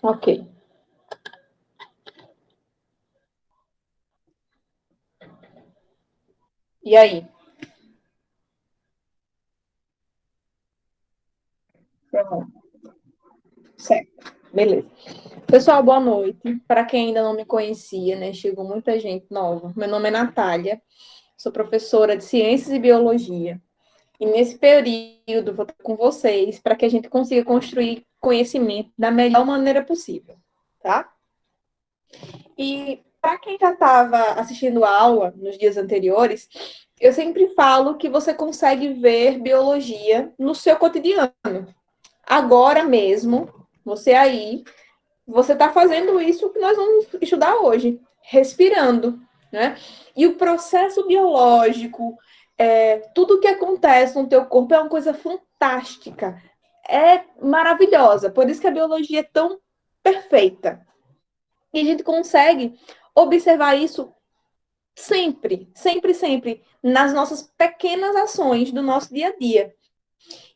Ok. E aí? Pronto. Certo. Beleza. Pessoal, boa noite. Para quem ainda não me conhecia, né? Chegou muita gente nova. Meu nome é Natália, sou professora de Ciências e Biologia. E nesse período vou estar com vocês para que a gente consiga construir conhecimento da melhor maneira possível, tá? E para quem já estava assistindo aula nos dias anteriores, eu sempre falo que você consegue ver biologia no seu cotidiano. Agora mesmo, você aí, você está fazendo isso que nós vamos estudar hoje, respirando, né? E o processo biológico, tudo que acontece no teu corpo é uma coisa fantástica, é maravilhosa. Por isso que a biologia é tão perfeita. E a gente consegue observar isso sempre, sempre, sempre, nas nossas pequenas ações do nosso dia a dia.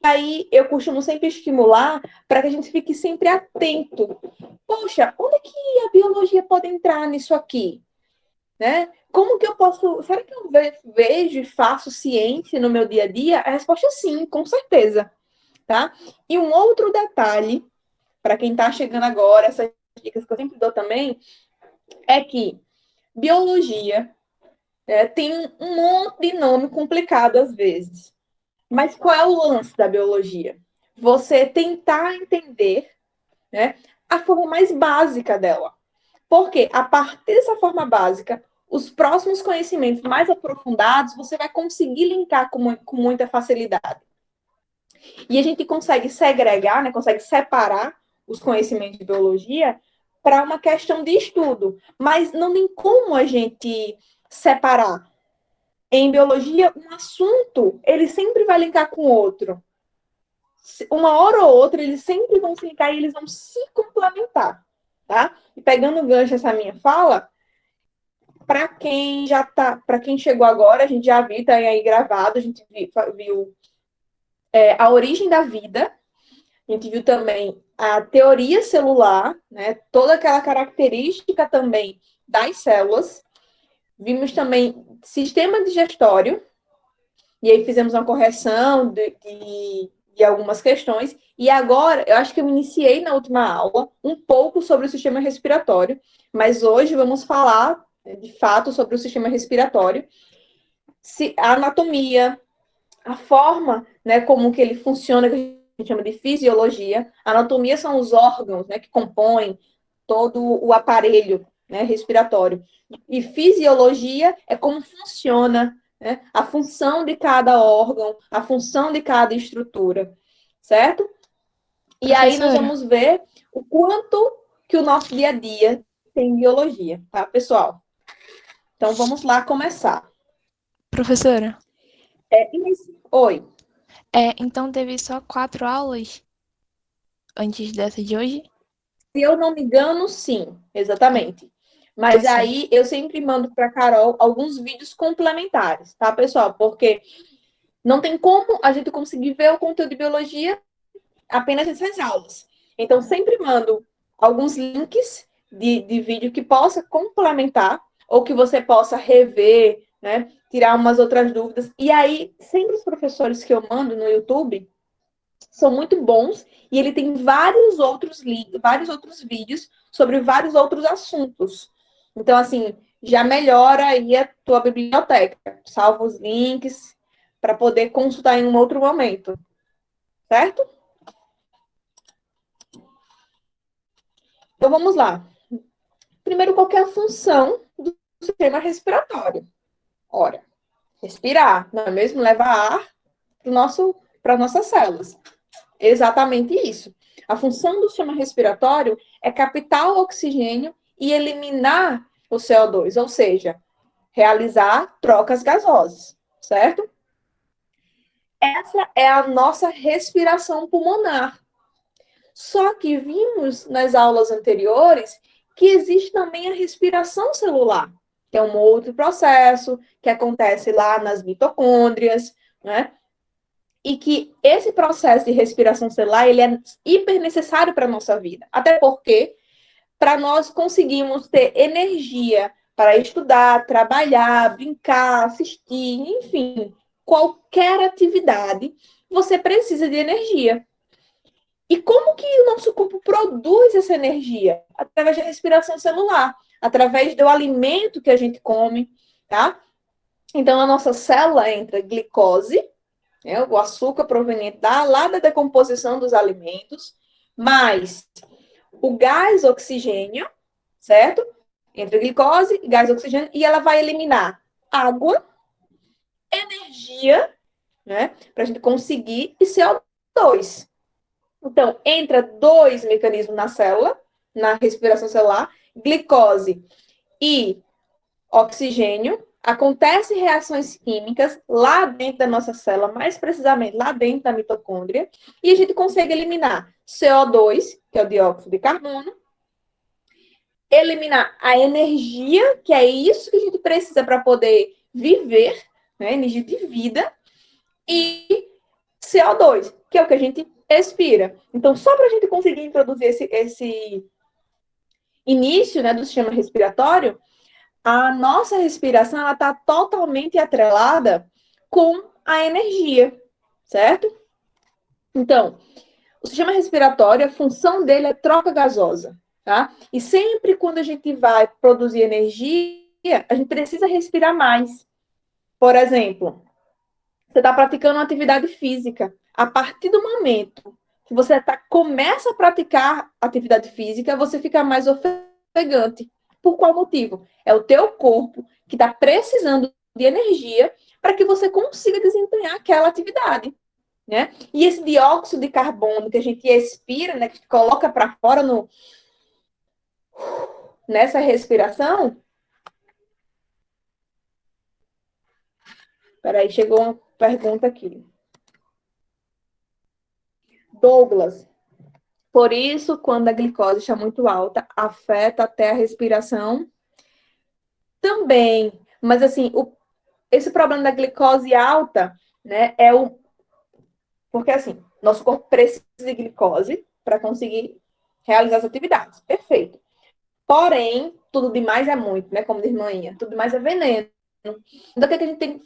Aí eu costumo sempre estimular para que a gente fique sempre atento. Poxa, onde é que a biologia pode entrar nisso aqui? Né? Como que eu posso. Será que eu vejo e faço ciência no meu dia a dia? A resposta é sim, com certeza. Tá? E um outro detalhe, para quem está chegando agora, essas dicas que eu sempre dou também, é que biologia tem um monte de nome complicado às vezes. Mas qual é o lance da biologia? Você tentar entender, né, a forma mais básica dela. Porque a partir dessa forma básica, os próximos conhecimentos mais aprofundados você vai conseguir linkar com muita facilidade. E a gente consegue segregar, né, consegue separar os conhecimentos de biologia para uma questão de estudo. Mas não tem como a gente separar. Em biologia, um assunto, ele sempre vai linkar com outro. Uma hora ou outra, eles sempre vão se linkar e eles vão se complementar, tá? E pegando o gancho essa minha fala, para quem já tá, para quem chegou agora, a gente já viu, tá aí gravado, a gente viu a origem da vida, a gente viu também a teoria celular, né? Toda aquela característica também das células. Vimos também sistema digestório, e aí fizemos uma correção de algumas questões. E agora, eu acho que eu iniciei na última aula um pouco sobre o sistema respiratório, mas hoje vamos falar, de fato, sobre o sistema respiratório, a anatomia, a forma, né, como que ele funciona, que a gente chama de fisiologia. A anatomia são os órgãos, né, que compõem todo o aparelho, né, respiratório. E fisiologia é como funciona, né, a função de cada órgão, a função de cada estrutura, certo? E aí nós Professora, vamos ver o quanto que o nosso dia a dia tem biologia, tá, pessoal? Então vamos lá começar. professora, Oi. então teve só 4 aulas antes dessa de hoje? Se eu não me engano, sim, Ah, exatamente. tá Mas certo. aí eu sempre mando para a Carol alguns vídeos complementares, tá, pessoal? Porque não tem como a gente conseguir ver o conteúdo de biologia apenas nessas aulas. Então, sempre mando alguns links de vídeo que possa complementar ou que você possa rever, né? Tirar umas outras dúvidas. E aí, sempre os professores que eu mando no YouTube são muito bons e ele tem vários outros vídeos sobre vários outros assuntos. Então, assim, já melhora aí a tua biblioteca. Salva os links para poder consultar em um outro momento, certo? Então, vamos lá. Primeiro, qual é a função do sistema respiratório? Ora, respirar, não é mesmo? Levar ar para as nossas células. Exatamente isso. A função do sistema respiratório é captar o oxigênio e eliminar o CO2, ou seja, realizar trocas gasosas, certo? Essa é a nossa respiração pulmonar. Só que vimos nas aulas anteriores que existe também a respiração celular, que é um outro processo que acontece lá nas mitocôndrias, né? e que esse processo de respiração celular, ele é hiper necessário para a nossa vida. Até porque, para nós conseguirmos ter energia para estudar, trabalhar, brincar, assistir, enfim, qualquer atividade, você precisa de energia. E como que o nosso corpo produz essa energia? Através da respiração celular, através do alimento que a gente come, tá? Então, a nossa célula entra glicose, né, o açúcar proveniente lá da decomposição dos alimentos, mais o gás oxigênio, certo? Entre glicose e gás oxigênio, e ela vai eliminar água, energia, né, para a gente conseguir, e CO2. Então, entra dois mecanismos na célula, na respiração celular, glicose e oxigênio, acontecem reações químicas lá dentro da nossa célula, mais precisamente lá dentro da mitocôndria, e a gente consegue eliminar CO2, que é o dióxido de carbono, eliminar a energia, que é isso que a gente precisa para poder viver, né, energia de vida, e CO2, que é o que a gente expira. Então, só para a gente conseguir introduzir esse início, né, do sistema respiratório, a nossa respiração está totalmente atrelada com a energia, certo? Então, o sistema respiratório, a função dele é troca gasosa, tá? E sempre quando a gente vai produzir energia, a gente precisa respirar mais. Por exemplo, você está praticando uma atividade física. A partir do momento que você começa a praticar atividade física, você fica mais ofegante. Por qual motivo? É o teu corpo que está precisando de energia para que você consiga desempenhar aquela atividade, né? E esse dióxido de carbono que a gente expira, né, que a gente coloca para fora nessa respiração. Peraí, chegou uma pergunta aqui. Douglas, por isso, quando a glicose está muito alta, afeta até a respiração? Também, mas assim, esse problema da glicose alta, né, porque assim, nosso corpo precisa de glicose para conseguir realizar as atividades. Perfeito. Porém, tudo demais é muito, né? Como diz manhã, tudo demais é veneno. Então, o que a gente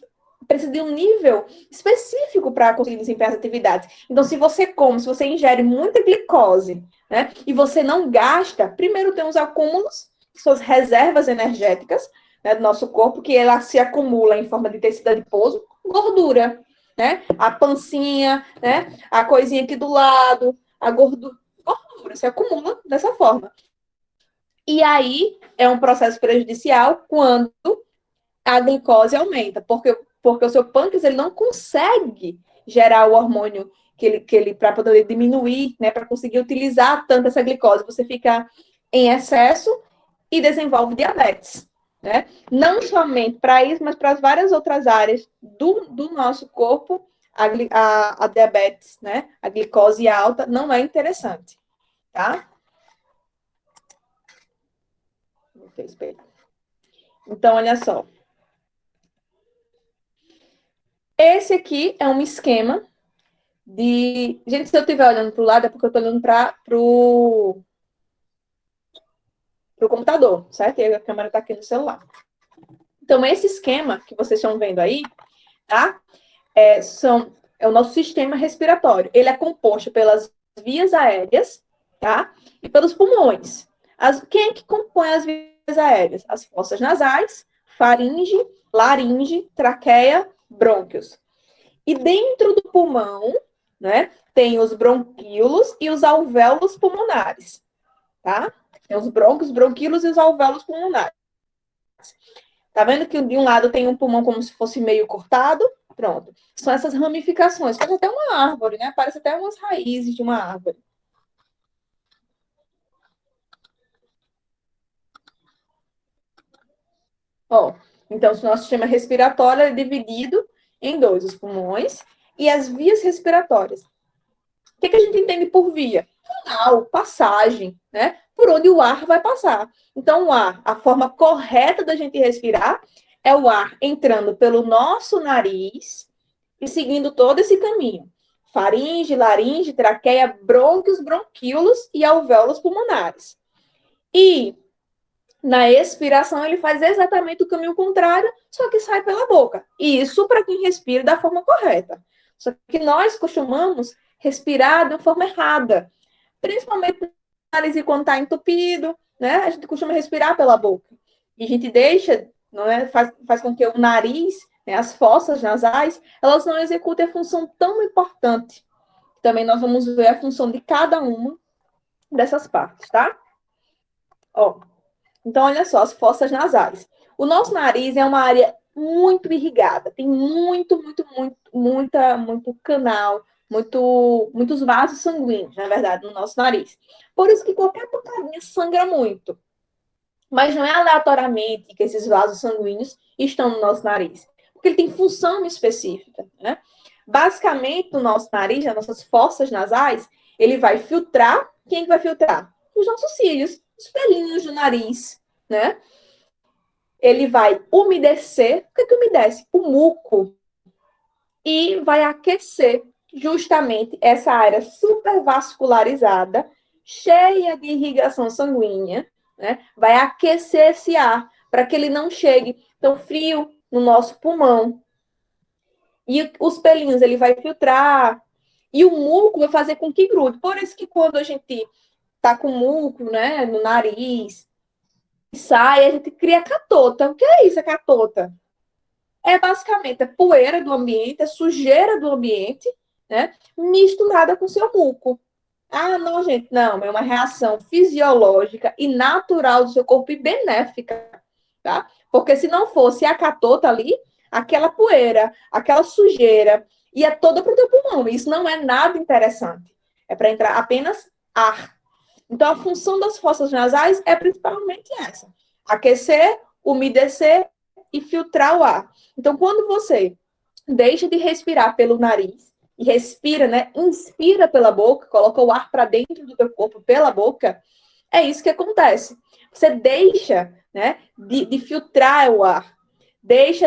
precisa de um nível específico para conseguir desempenhar as atividades. Então, se você ingere muita glicose, né? E você não gasta, primeiro tem os acúmulos, suas reservas energéticas, né, do nosso corpo, que ela se acumula em forma de tecido adiposo, gordura, né? A pancinha, né? A coisinha aqui do lado, a gordura se acumula dessa forma. E aí é um processo prejudicial quando a glicose aumenta, porque o seu pâncreas ele não consegue gerar o hormônio que ele para poder diminuir, né, para conseguir utilizar tanto essa glicose. Você fica em excesso e desenvolve diabetes, né? Não somente para isso, mas para as várias outras áreas do nosso corpo, a diabetes, né, a glicose alta não é interessante, tá? Então, olha só. Esse aqui é um esquema de... Gente, se eu estiver olhando para o lado, é porque eu estou olhando para o computador, certo? E a câmera está aqui no celular. Então, esse esquema que vocês estão vendo aí, tá? É o nosso sistema respiratório. Ele é composto pelas vias aéreas, tá? E pelos pulmões. Quem é que compõe as vias aéreas? As fossas nasais, faringe, laringe, traqueia, brônquios. E dentro do pulmão, né, tem os bronquíolos e os alvéolos pulmonares, tá? Tem os brônquios, bronquíolos e os alvéolos pulmonares. Tá vendo que de um lado tem um pulmão como se fosse meio cortado? Pronto. São essas ramificações. Parece até uma árvore, né? Parece até umas raízes de uma árvore. Ó, então, o nosso sistema respiratório é dividido em dois, os pulmões e as vias respiratórias. O que a gente entende por via? Canal, passagem, né? Por onde o ar vai passar. Então, o ar, a forma correta da gente respirar é o ar entrando pelo nosso nariz, e seguindo todo esse caminho. Faringe, laringe, traqueia, brônquios, bronquíolos e alvéolos pulmonares. E na expiração ele faz exatamente o caminho contrário, só que sai pela boca. Isso para quem respira da forma correta. Só que nós costumamos respirar de uma forma errada, principalmente no nariz quando está entupido, né? A gente costuma respirar pela boca. E a gente deixa, não é? Faz com que o nariz, né, as fossas nasais, elas não executem a função tão importante. Também nós vamos ver a função de cada uma dessas partes, tá? Ó, então, olha só, as fossas nasais. O nosso nariz é uma área muito irrigada, tem muito canal, muitos vasos sanguíneos, na verdade, no nosso nariz. Por isso que qualquer pancadinha sangra muito. Mas não é aleatoriamente que esses vasos sanguíneos estão no nosso nariz, porque ele tem função específica, né? Basicamente, no nosso nariz, nas nossas fossas nasais, ele vai filtrar. Quem vai filtrar? Os nossos cílios, os pelinhos do nariz, né? Ele vai umedecer. O que umedece? O muco. E vai aquecer justamente essa área supervascularizada, cheia de irrigação sanguínea, né? Vai aquecer esse ar para que ele não chegue tão frio no nosso pulmão. E os pelinhos ele vai filtrar. E o muco vai fazer com que grude. Por isso que quando a gente tá com muco, né, no nariz, sai, a gente cria catota. O que é isso, a catota? É basicamente a poeira do ambiente, a sujeira do ambiente, né, misturada com seu muco. Ah, não, gente, não, é uma reação fisiológica e natural do seu corpo e benéfica, tá? Porque se não fosse a catota ali, aquela poeira, aquela sujeira, ia toda para o teu pulmão. Isso não é nada interessante. É para entrar apenas ar. Então, a função das fossas nasais é principalmente essa: aquecer, umedecer e filtrar o ar. Então, quando você deixa de respirar pelo nariz e respira, né? Inspira pela boca, coloca o ar para dentro do teu corpo pela boca, é isso que acontece. Você deixa, né, de filtrar o ar, deixa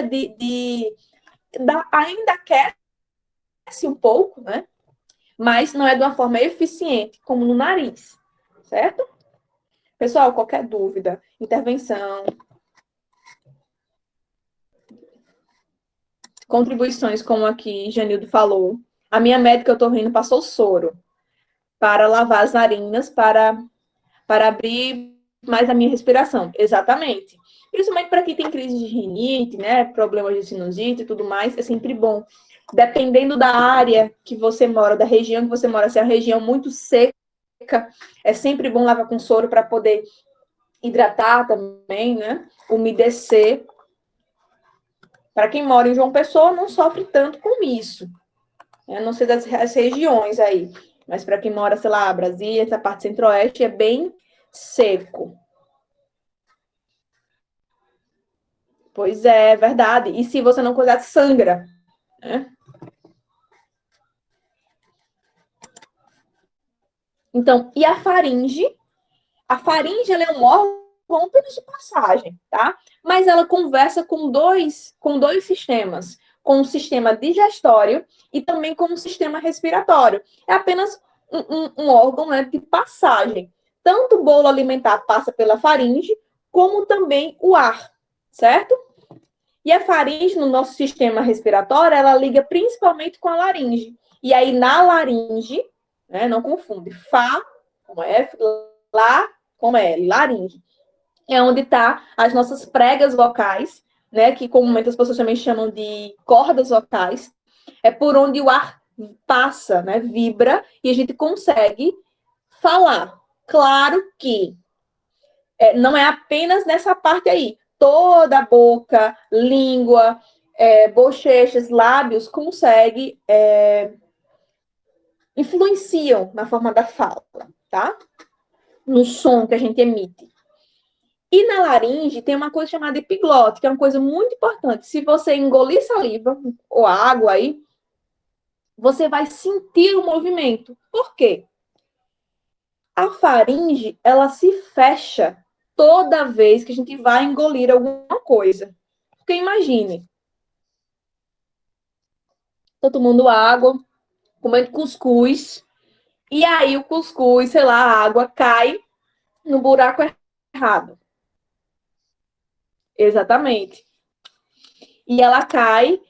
ainda aquece um pouco, né? Mas não é de uma forma eficiente, como no nariz, certo? Pessoal, qualquer dúvida, intervenção, contribuições, como aqui Janildo falou. A minha médica, eu tô rindo, passou soro para lavar as narinas, para abrir mais a minha respiração. Exatamente. Principalmente para quem tem crise de rinite, né? Problemas de sinusite e tudo mais, é sempre bom. Dependendo da área que você mora, da região que você mora, se é uma região muito seca, é sempre bom lavar com soro para poder hidratar também, né? Umedecer. Para quem mora em João Pessoa, não sofre tanto com isso. Eu não sei das regiões aí, mas para quem mora, sei lá, Brasília, essa parte centro-oeste, é bem seco. Pois é, verdade. E se você não cuidar, sangra, né? Então, e a faringe? A faringe, ela é um órgão apenas de passagem, tá? Mas ela conversa com dois sistemas, com o sistema digestório e também com o sistema respiratório. É apenas um órgão, né, de passagem. Tanto o bolo alimentar passa pela faringe, como também o ar, certo? E a faringe, no nosso sistema respiratório, ela liga principalmente com a laringe. E aí, na laringe, né, não confunde, Fá com F, Lá com L, laringe. É onde está as nossas pregas vocais, né, que comumente as pessoas também chamam de cordas vocais. É por onde o ar passa, né, vibra, e a gente consegue falar. Claro que não é apenas nessa parte aí. Toda a boca, língua, bochechas, lábios consegue influenciam na forma da fala, tá? No som que a gente emite. E na laringe tem uma coisa chamada epiglote, que é uma coisa muito importante. Se você engolir saliva ou água aí, você vai sentir o movimento. Por quê? A faringe, ela se fecha toda vez que a gente vai engolir alguma coisa. Porque imagine, tô tomando água, comendo cuscuz, e aí o cuscuz, sei lá, a água cai no buraco errado. Exatamente. E ela cai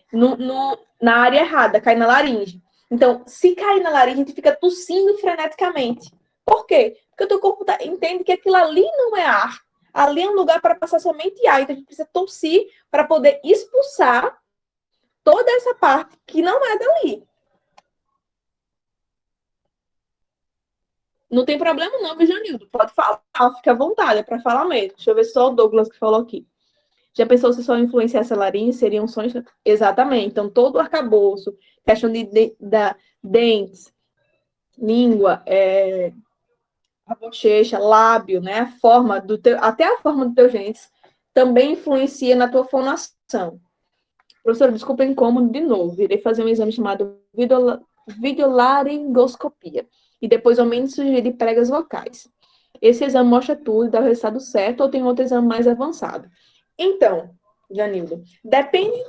na área errada, cai na laringe. Então, se cair na laringe, a gente fica tossindo freneticamente. Por quê? Porque o teu corpo entende que aquilo ali não é ar. Ali é um lugar para passar somente ar. Então, a gente precisa tossir para poder expulsar toda essa parte que não é dali. Não tem problema não, viu, Janildo? Pode falar, fica à vontade, é para falar mesmo. Deixa eu ver só o Douglas que falou aqui. Já pensou se só influenciasse a laringe, seriam sons... Exatamente. Então, todo o arcabouço, questão da dentes, língua, a bochecha, lábio, né? A forma do teu, até a forma dos teus dentes também influencia na tua fonação. Professor, desculpa o incômodo de novo. Irei fazer um exame chamado videolaringoscopia. E depois aumento sugerir pregas vocais. Esse exame mostra tudo e dá o resultado certo ou tem outro exame mais avançado? Então, Janildo, depende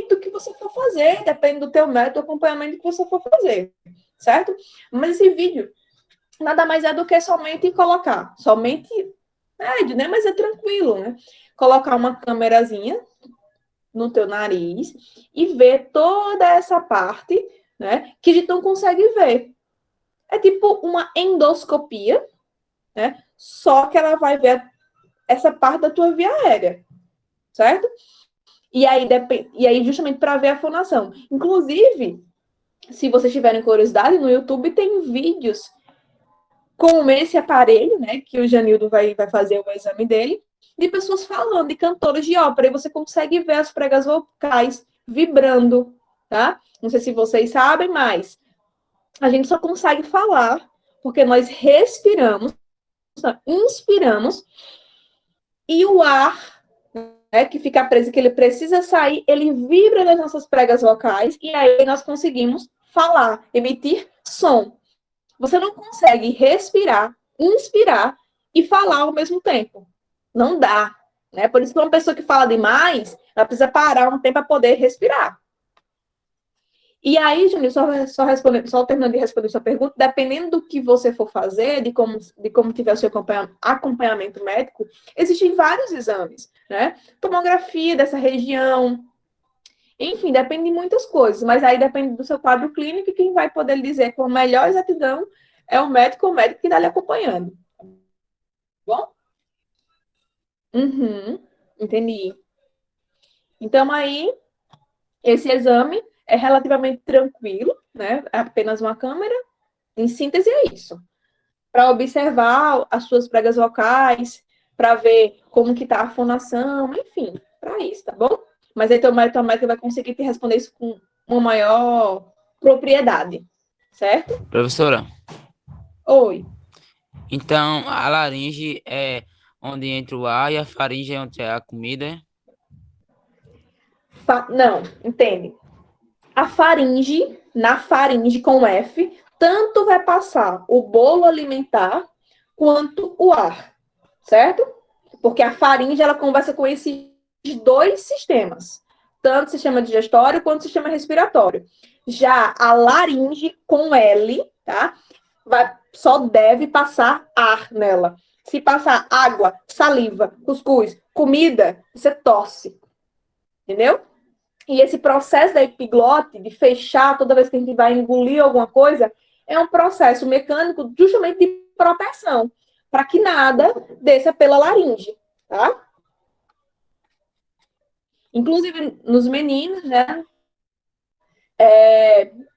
do que você for fazer, depende do teu método, do acompanhamento que você for fazer, certo? Mas esse vídeo nada mais é do que somente colocar, somente, né? Mas é tranquilo, né? Colocar uma câmerazinha no teu nariz e ver toda essa parte, né? Que a gente não consegue ver. É tipo uma endoscopia, né? Só que ela vai ver essa parte da tua via aérea, certo? E aí justamente para ver a fonação. Inclusive, se vocês tiverem curiosidade, no YouTube tem vídeos com esse aparelho, né, que o Janildo vai fazer o exame dele, de pessoas falando, de cantores de ópera, e você consegue ver as pregas vocais vibrando, tá? Não sei se vocês sabem, mas a gente só consegue falar porque nós respiramos, inspiramos, e o ar, né, que fica preso, que ele precisa sair, ele vibra nas nossas pregas vocais, e aí nós conseguimos falar, emitir som. Você não consegue respirar, inspirar e falar ao mesmo tempo. Não dá. Né? Por isso que uma pessoa que fala demais, ela precisa parar um tempo para poder respirar. E aí, Juninho, só terminando de responder sua pergunta, dependendo do que você for fazer, de como tiver o seu acompanhamento médico, existem vários exames, né? Tomografia dessa região, enfim, depende de muitas coisas, mas aí depende do seu quadro clínico e quem vai poder lhe dizer com a melhor exatidão é o médico ou o médico que está lhe acompanhando. Bom? Uhum, entendi. Então, aí, esse exame é relativamente tranquilo, né? É apenas uma câmera. Em síntese, é isso. Para observar as suas pregas vocais, para ver como que está a fonação, enfim, para isso, tá bom? Mas aí teu médico vai conseguir te responder isso com uma maior propriedade, certo? Professora, Oi. então a laringe é onde entra o ar e a faringe é onde é a comida. Não, entende? A faringe, na faringe com F, tanto vai passar o bolo alimentar quanto o ar, certo? Porque a faringe, ela conversa com esses dois sistemas, tanto o sistema digestório quanto o sistema respiratório. Já a laringe com L, tá? Só deve passar ar nela. Se passar água, saliva, cuscuz, comida, você tosse. Entendeu? E esse processo da epiglote, de fechar toda vez que a gente vai engolir alguma coisa, é um processo mecânico justamente de proteção, para que nada desça pela laringe, tá? Inclusive nos meninos, né?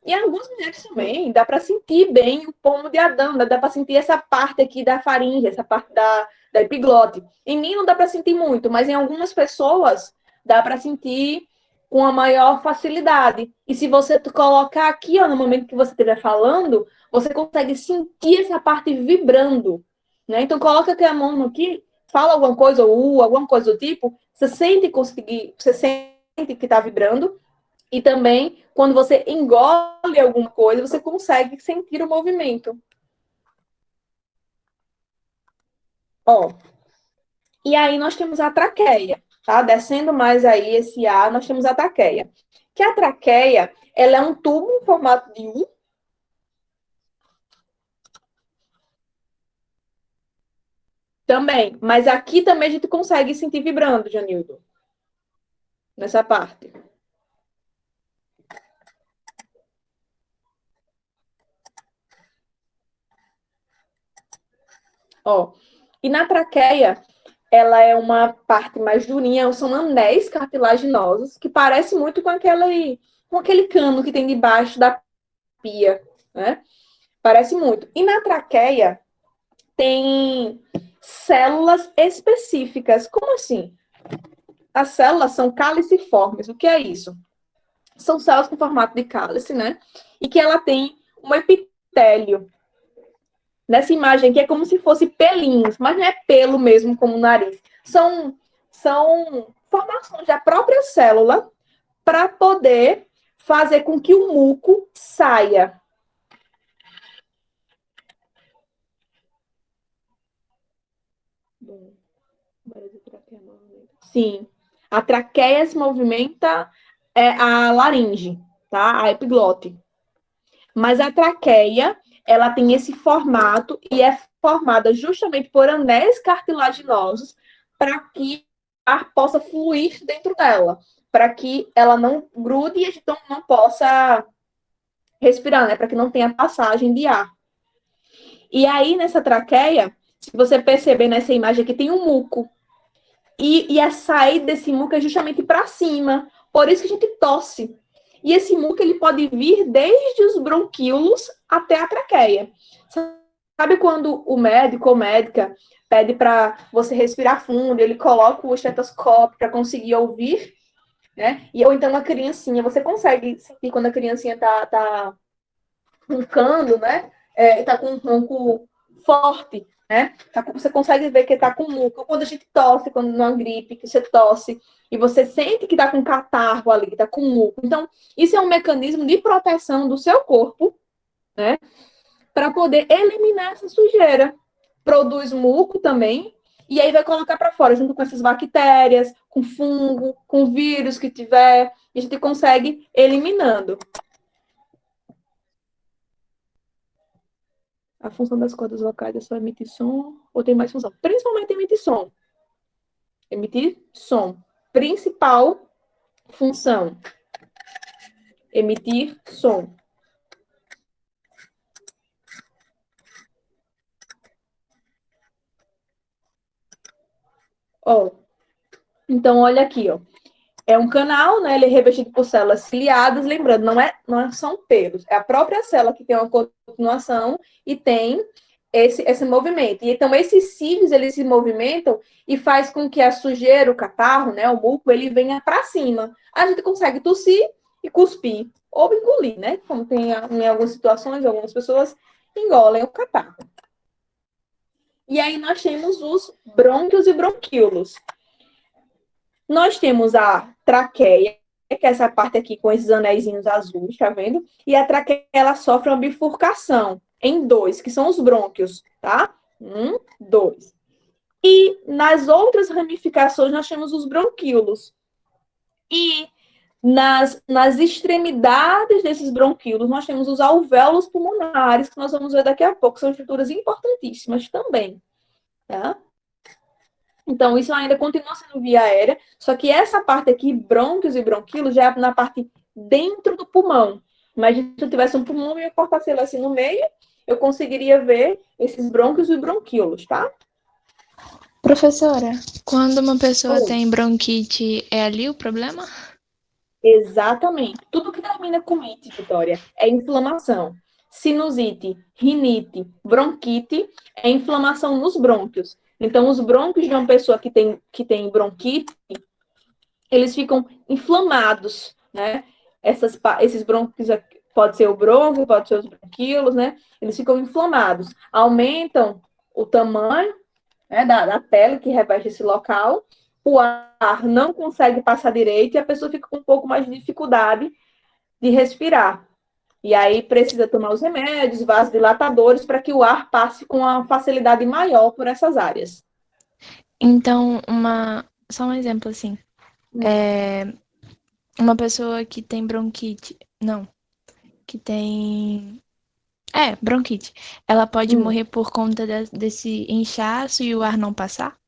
E algumas mulheres também, dá para sentir bem o pomo de Adão, dá para sentir essa parte aqui da faringe, essa parte da epiglote. Em mim não dá para sentir muito, mas em algumas pessoas dá para sentir com a maior facilidade. E se você colocar aqui, ó, no momento que você estiver falando, você consegue sentir essa parte vibrando, né? Então coloca aqui a mão aqui, fala alguma coisa, ou alguma coisa do tipo, você sente que está vibrando, e também, quando você engole alguma coisa, você consegue sentir o movimento. Ó. E aí nós temos a traqueia, tá? Descendo mais aí esse ar, nós temos a traqueia, que a traqueia, ela é um tubo em formato de U. Também, mas aqui também a gente consegue sentir vibrando, Janildo, nessa parte. Ó, e na traqueia, ela é uma parte mais durinha, são anéis cartilaginosos, que parece muito com aquele cano que tem debaixo da pia, né? Parece muito. E na traqueia tem células específicas. Como assim? As células são caliciformes. O que é isso? São células com formato de cálice, né? E que ela tem um epitélio. Nessa imagem aqui é como se fosse pelinhos, mas não é pelo mesmo como o nariz. São formações da própria célula para poder fazer com que o muco saia. Sim. A traqueia se movimenta a laringe, tá? A epiglote. Mas a traqueia, ela tem esse formato e é formada justamente por anéis cartilaginosos para que o ar possa fluir dentro dela, para que ela não grude e a gente não possa respirar, né? Para que não tenha passagem de ar. E aí, nessa traqueia, se você perceber nessa imagem aqui, tem um muco. E a saída desse muco é justamente para cima. Por isso que a gente tosse. E esse muco ele pode vir desde os bronquíolos até a traqueia. Sabe quando o médico ou médica pede para você respirar fundo, ele coloca o estetoscópio para conseguir ouvir, né? E ou então a criancinha, você consegue sentir quando a criancinha tá roncando, né? Tá com um ronco forte, né? Você consegue ver que tá com muco. Quando a gente tosse, quando numa gripe, que você tosse, e você sente que tá com catarro ali, que tá com muco. Então, isso é um mecanismo de proteção do seu corpo, né? Para poder eliminar essa sujeira. Produz muco também, e aí vai colocar para fora, junto com essas bactérias, com fungo, com vírus que tiver, e a gente consegue eliminando. A função das cordas vocais é só emitir som ou tem mais função? Principalmente emitir som. Emitir som. Principal função. Emitir som. Ó, então, olha aqui, ó. É um canal, né? Ele é revestido por células ciliadas. Lembrando, não são pelos. É a própria célula que tem uma continuação e tem esse movimento. E então, esses cílios, eles se movimentam e faz com que a sujeira, o catarro, né? O muco, ele venha para cima. A gente consegue tossir e cuspir. Ou engolir, né? Como tem em algumas situações, algumas pessoas engolem o catarro. E aí, nós temos os brônquios e bronquíolos. Nós temos a traqueia, que é essa parte aqui com esses anéisinhos azuis, tá vendo? E a traqueia, ela sofre uma bifurcação em dois, que são os brônquios, tá? 1, 2. E nas outras ramificações, nós temos os bronquíolos. E nas extremidades desses bronquíolos, nós temos os alvéolos pulmonares, que nós vamos ver daqui a pouco, são estruturas importantíssimas também, tá? Então, isso ainda continua sendo via aérea, só que essa parte aqui, brônquios e bronquíolos, já é na parte dentro do pulmão. Imagina se eu tivesse um pulmão e eu cortasse ele assim no meio, eu conseguiria ver esses brônquios e bronquíolos, tá? Professora, quando uma pessoa tem bronquite, é ali o problema? Exatamente. Tudo que termina com ite, Vitória, é inflamação. Sinusite, rinite, bronquite é inflamação nos brônquios. Então, os brônquios de uma pessoa que tem bronquite, eles ficam inflamados, né? Esses brônquios, pode ser o brônquio, pode ser os bronquíolos, né? Eles ficam inflamados. Aumentam o tamanho, né, da pele que reveste esse local, o ar não consegue passar direito e a pessoa fica com um pouco mais de dificuldade de respirar. E aí precisa tomar os remédios, vasodilatadores, para que o ar passe com uma facilidade maior por essas áreas. Então, só um exemplo assim. uma pessoa que tem bronquite, não, que tem, bronquite, ela pode Hum, morrer por conta desse inchaço e o ar não passar?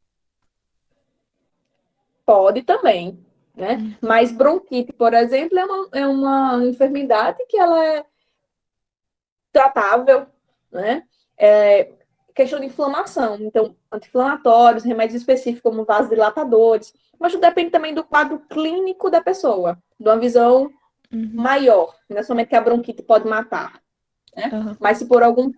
pode também, né? Hum, Mas bronquite, por exemplo, é uma enfermidade que ela é tratável, né? É questão de inflamação, então, anti-inflamatórios, remédios específicos como vasodilatadores, mas tudo depende também do quadro clínico da pessoa, de uma visão uhum, maior, não é somente que a bronquite pode matar, né? aham. Mas se por algum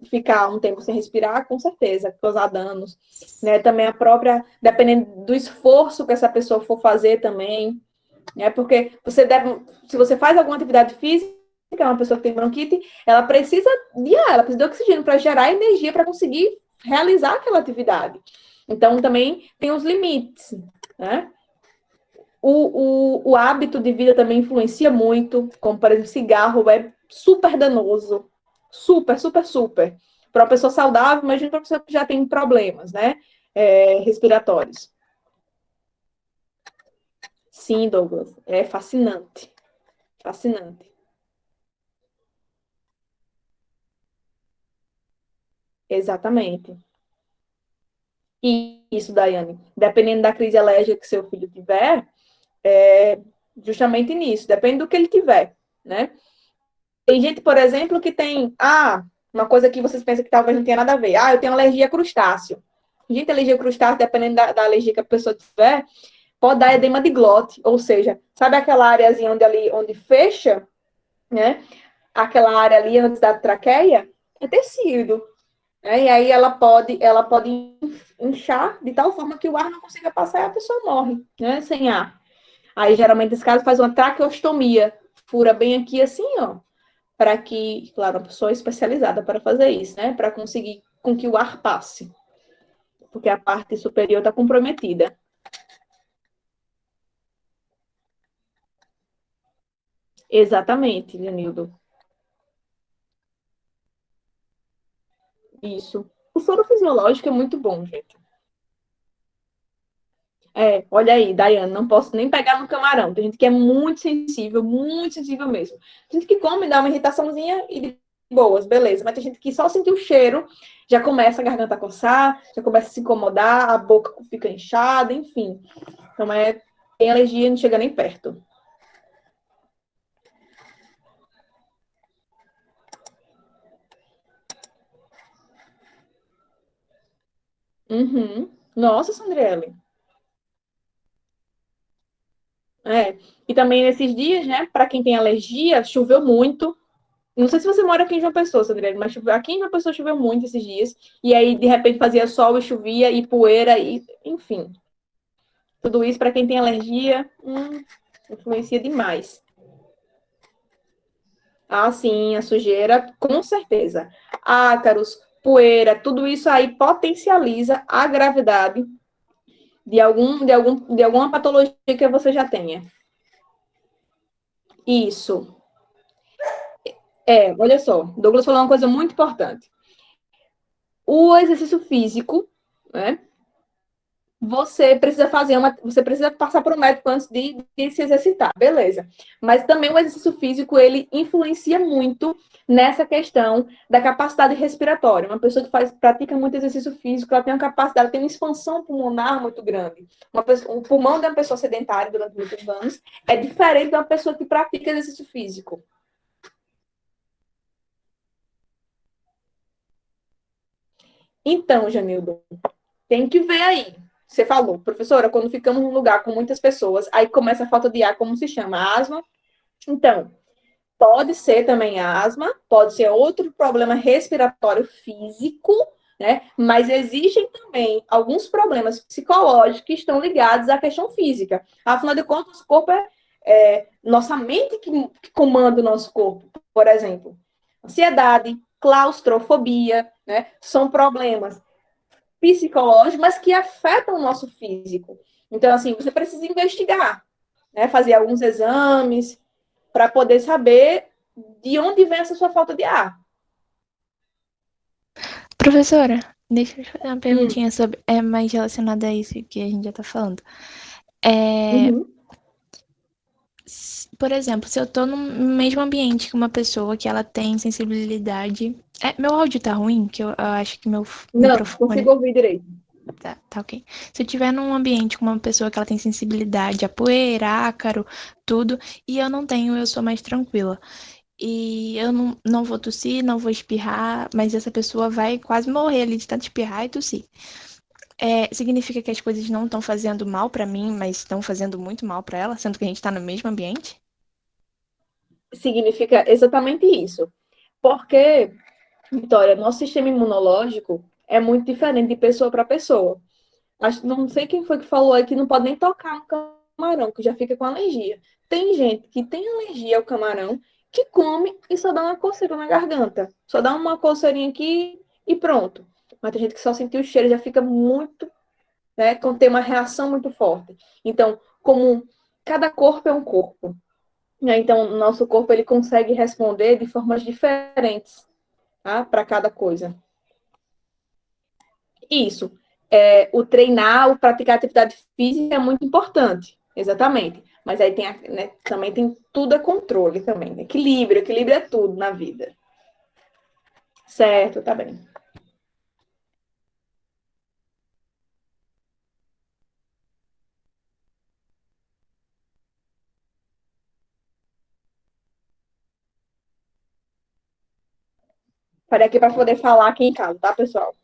ficar um tempo sem respirar, com certeza, causar danos, né? Também a própria, dependendo do esforço que essa pessoa for fazer também, né? Porque você deve, se você faz alguma atividade física, uma pessoa que tem bronquite, ela precisa de ar, ela precisa de oxigênio para gerar energia para conseguir realizar aquela atividade. Então também tem os limites, né? O hábito de vida também influencia muito, como por exemplo, cigarro é super danoso, super, super, super. Para uma pessoa saudável, imagina para uma pessoa que já tem problemas, né? Respiratórios. Sim, Douglas, é fascinante, fascinante. Exatamente. E isso, Daiane, dependendo da crise alérgica que seu filho tiver, é justamente nisso, depende do que ele tiver, né? Tem gente, por exemplo, que tem, uma coisa que vocês pensam que talvez não tenha nada a ver. Eu tenho alergia a crustáceo. Gente, alergia a crustáceo, dependendo da alergia que a pessoa tiver, pode dar edema de glote, ou seja, sabe aquela areazinha onde fecha, né? Aquela área ali antes da traqueia, é tecido, né? E aí ela pode inchar de tal forma que o ar não consiga passar e a pessoa morre, né? Sem ar. Aí, geralmente, nesse caso, faz uma traqueostomia. Fura bem aqui assim, ó, para que, claro, uma pessoa especializada para fazer isso, né? Para conseguir com que o ar passe, porque a parte superior está comprometida. Exatamente, Leonildo. Isso. O soro fisiológico é muito bom, gente. Olha aí, Daiane, não posso nem pegar no camarão. Tem gente que é muito sensível mesmo. Tem gente que come, dá uma irritaçãozinha e de boas, beleza. Mas tem gente que só sentir o cheiro já começa a garganta a coçar, já começa a se incomodar, a boca fica inchada, enfim. Então, tem alergia, não chega nem perto. Uhum. Nossa, Sandrele. E também nesses dias, né, para quem tem alergia, choveu muito. Não sei se você mora aqui em João Pessoa, Sandrele, mas aqui em João Pessoa choveu muito esses dias. E aí, de repente, fazia sol e chovia, e poeira, e enfim. Tudo isso para quem tem alergia, influencia demais. Sim, a sujeira, com certeza. Ácaros, poeira, tudo isso aí potencializa a gravidade de alguma patologia que você já tenha. Isso. Olha só, Douglas falou uma coisa muito importante. O exercício físico, né? Você precisa passar por um médico antes de se exercitar, beleza. Mas também o exercício físico, ele influencia muito nessa questão da capacidade respiratória. Uma pessoa que pratica muito exercício físico, ela tem uma capacidade, ela tem uma expansão pulmonar muito grande. O pulmão de uma pessoa sedentária durante muitos anos é diferente de uma pessoa que pratica exercício físico. Então, Janildo, tem que ver aí. Você falou, professora, quando ficamos num lugar com muitas pessoas, aí começa a falta de ar, como se chama? Asma. Então, pode ser também asma, pode ser outro problema respiratório físico, né? Mas existem também alguns problemas psicológicos que estão ligados à questão física. Afinal de contas, o corpo é nossa mente que comanda o nosso corpo. Por exemplo, ansiedade, claustrofobia, né? São problemas psicológicos, mas que afetam o nosso físico. Então, assim, você precisa investigar, né? Fazer alguns exames para poder saber de onde vem essa sua falta de ar. Professora, deixa eu te fazer uma Hum, perguntinha sobre, mais relacionada a isso que a gente já tá falando. É, uhum. Por exemplo, se eu tô no mesmo ambiente que uma pessoa que ela tem sensibilidade. Meu áudio tá ruim, que eu acho que meu Não, microfone. consigo ouvir direito. Tá ok. Se eu tiver num ambiente com uma pessoa que ela tem sensibilidade a poeira, ácaro, tudo, e eu não tenho, eu sou mais tranquila. E eu não vou tossir, não vou espirrar, mas essa pessoa vai quase morrer ali de tanto espirrar e tossir. Significa que as coisas não estão fazendo mal pra mim, mas estão fazendo muito mal pra ela, sendo que a gente tá no mesmo ambiente? Significa exatamente isso. Porque, Vitória, nosso sistema imunológico é muito diferente de pessoa para pessoa. Não sei quem foi que falou aí que não pode nem tocar no camarão, que já fica com alergia. Tem gente que tem alergia ao camarão, que come e só dá uma coceira na garganta. Só dá uma coceirinha aqui e pronto. Mas tem gente que só sentiu o cheiro e já fica muito, né, tem uma reação muito forte. Então, como cada corpo é um corpo, né? Então, o nosso corpo ele consegue responder de formas diferentes, tá? Para cada coisa. Isso. O treinar, o praticar atividade física é muito importante, exatamente. Mas aí tem, né, também tem tudo é controle também. Né? Equilíbrio é tudo na vida. Certo, tá bem. Parei aqui para poder falar aqui em casa, tá, pessoal?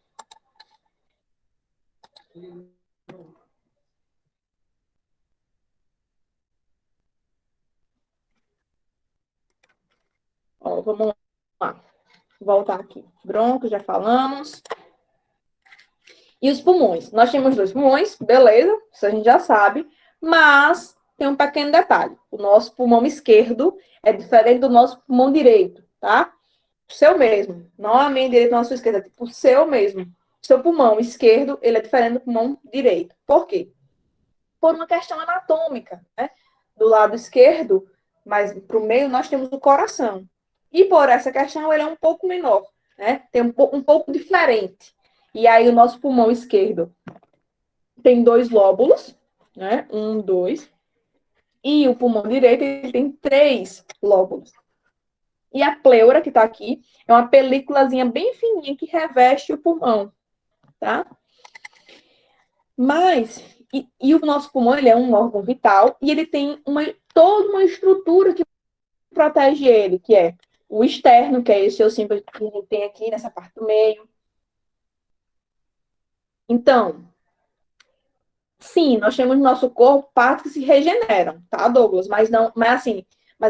Ó, vamos lá. Voltar aqui. Bronco, já falamos. E os pulmões? Nós temos dois pulmões, beleza, isso a gente já sabe, mas tem um pequeno detalhe. O nosso pulmão esquerdo é diferente do nosso pulmão direito, tá? O seu mesmo, não a minha direita, não a sua esquerda, é tipo o seu mesmo. O seu pulmão esquerdo, ele é diferente do pulmão direito. Por quê? Por uma questão anatômica, né? Do lado esquerdo, mas para o meio, nós temos o coração. E por essa questão, ele é um pouco menor, né? Tem um pouco diferente. E aí, o nosso pulmão esquerdo tem dois lóbulos, né? Um, dois. E o pulmão direito ele tem três lóbulos. E a pleura, que está aqui, é uma películazinha bem fininha que reveste o pulmão, tá? Mas, o nosso pulmão, ele é um órgão vital e ele tem toda uma estrutura que protege ele, que é o externo, que é esse símbolo que a gente tem aqui nessa parte do meio. Então, sim, nós temos no nosso corpo partes que se regeneram, tá, Douglas? Mas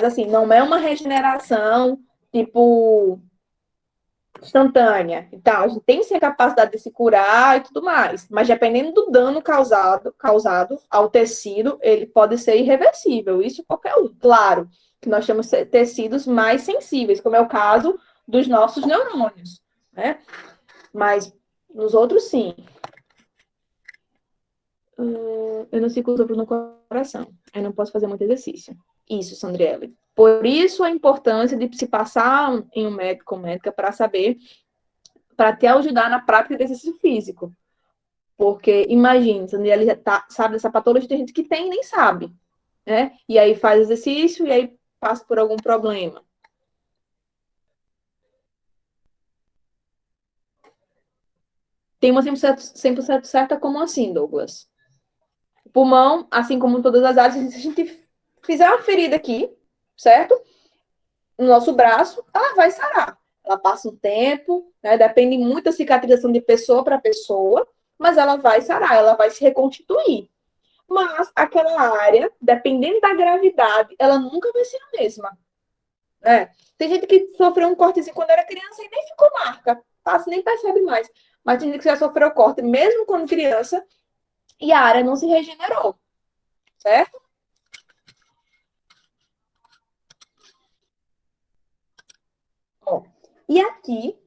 assim, não é uma regeneração tipo instantânea e tal. A gente tem sim a capacidade de se curar e tudo mais, mas dependendo do dano causado ao tecido, ele pode ser irreversível. Isso qualquer um. Claro que nós temos tecidos mais sensíveis, como é o caso dos nossos neurônios, né? Mas nos outros, sim. Eu não sinto sopro no coração. Eu não posso fazer muito exercício. Isso, Sandriele. Por isso a importância de se passar em um médico ou médica para saber, para te ajudar na prática de exercício físico. Porque, imagine, Sandriele já sabe dessa patologia, tem gente que tem e nem sabe, né? E aí faz exercício e aí passa por algum problema. Tem uma 100% certa como assim, Douglas? O pulmão, assim como todas as áreas, se a gente fizer uma ferida aqui, certo? No nosso braço, ela vai sarar. Ela passa um tempo, né? Depende muito da cicatrização de pessoa para pessoa, mas ela vai sarar, ela vai se reconstituir. Mas aquela área, dependendo da gravidade, ela nunca vai ser a mesma. Né? Tem gente que sofreu um cortezinho quando era criança e nem ficou marca, passa nem percebe mais. Mas tem gente que já sofreu corte mesmo quando criança e a área não se regenerou, certo? Ó, e aqui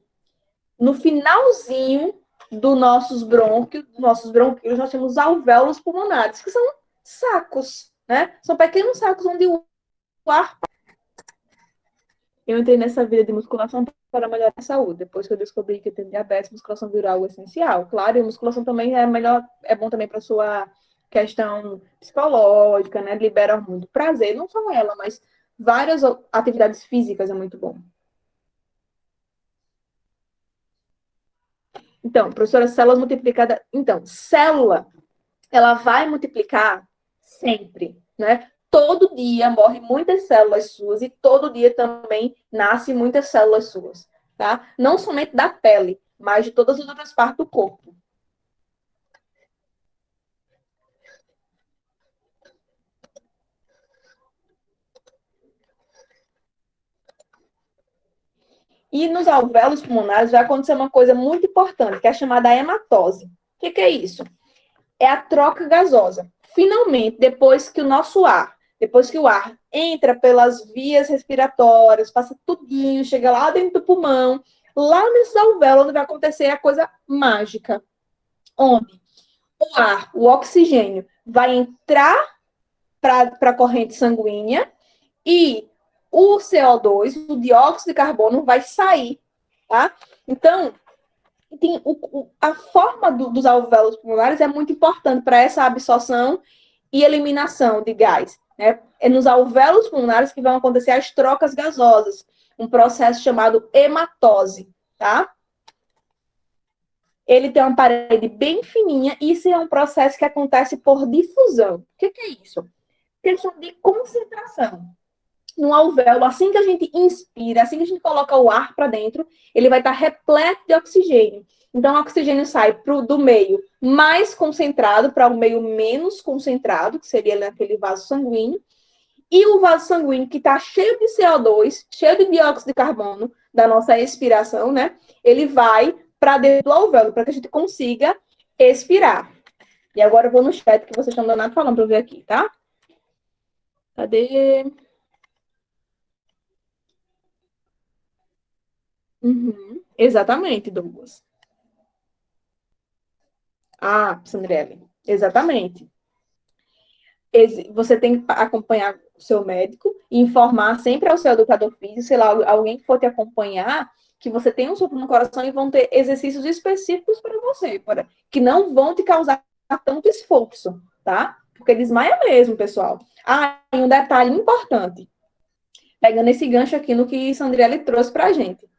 no finalzinho nossos bronquíolos, nós temos alvéolos pulmonares, que são sacos, né? São pequenos sacos onde o ar. Eu entrei nessa vida de musculação para melhorar a saúde. Depois que eu descobri que eu tenho diabetes, musculação virou algo essencial. Claro, e musculação também é melhor, é bom também para sua questão psicológica, né? Libera muito prazer, não só ela, mas várias atividades físicas é muito bom. Então, professora, células multiplicadas. Então, célula, ela vai multiplicar sempre, né? Todo dia morre muitas células suas e todo dia também nasce muitas células suas, tá? Não somente da pele, mas de todas as outras partes do corpo. E nos alvéolos pulmonares vai acontecer uma coisa muito importante, que é chamada hematose. O que é isso? É a troca gasosa. Finalmente, depois que o ar entra pelas vias respiratórias, passa tudinho, chega lá dentro do pulmão, lá nesses alvéolos, onde vai acontecer a coisa mágica, onde o ar, o oxigênio, vai entrar para a corrente sanguínea e o CO2, o dióxido de carbono, vai sair, tá? Então, tem a forma dos alvéolos pulmonares é muito importante para essa absorção e eliminação de gás, né? É nos alvéolos pulmonares que vão acontecer as trocas gasosas, um processo chamado hematose, tá? Ele tem uma parede bem fininha, e isso é um processo que acontece por difusão. O que é isso? Questão de concentração. No alvéolo, assim que a gente inspira, assim que a gente coloca o ar para dentro, ele vai estar repleto de oxigênio. Então, o oxigênio sai do meio mais concentrado para o meio menos concentrado, que seria naquele vaso sanguíneo. E o vaso sanguíneo, que está cheio de CO2, cheio de dióxido de carbono, da nossa expiração, né? Ele vai para dentro do alvéolo, para que a gente consiga expirar. E agora eu vou no chat que vocês estão danado falando para eu ver aqui, tá? Cadê? Uhum. Exatamente, Douglas. Ah, Sandrelli, exatamente. Você tem que acompanhar o seu médico e informar sempre ao seu educador físico, sei lá, alguém que for te acompanhar, que você tem um sopro no coração e vão ter exercícios específicos para você, que não vão te causar tanto esforço, tá? Porque desmaia mesmo, pessoal. Ah, e um detalhe importante, pegando esse gancho aqui no que Sandrelli trouxe para a gente.